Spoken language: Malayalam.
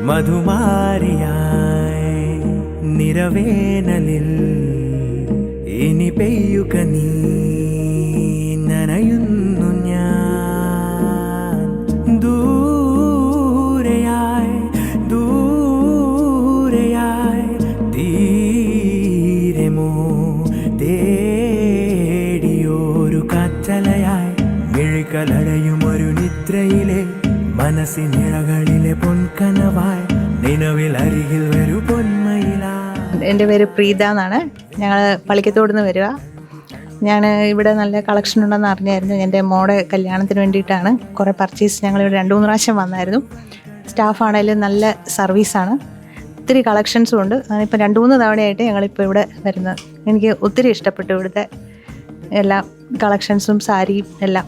മധുമാരിയായി നിറവേനലിൽ ഇനി പെയ്യുക നീ നനയുന്നു ഞാൻ ദൂരെയായി തീരമോ തേടിയോരു കാറ്റലയായി മിഴികളടയുമൊരു നിദ്രയിലെ മനസ്സിനിഴകളിലെ പൊൻകനവായി നിലവിൽ അരികിൽ വരൂ പൊന്മയിലാ. എൻ്റെ പേര് പ്രീത എന്നാണ്. ഞങ്ങൾ പള്ളിക്കത്തോട് നിന്ന് വരിക. ഞാൻ ഇവിടെ നല്ല കളക്ഷൻ ഉണ്ടെന്ന് അറിഞ്ഞായിരുന്നു. എൻ്റെ മോടെ കല്യാണത്തിന് വേണ്ടിയിട്ടാണ് കുറേ പർച്ചേസ് ഞങ്ങളിവിടെ 2-3 പ്രാവശ്യം വന്നായിരുന്നു. സ്റ്റാഫാണെങ്കിലും നല്ല സർവീസാണ്, ഒത്തിരി കളക്ഷൻസും ഉണ്ട്. ഞാനിപ്പോൾ 2-3 തവണയായിട്ട് ഞങ്ങളിപ്പോൾ ഇവിടെ വരുന്നത്. എനിക്ക് ഒത്തിരി ഇഷ്ടപ്പെട്ടു ഇവിടുത്തെ എല്ലാ കളക്ഷൻസും സാരിയും എല്ലാം.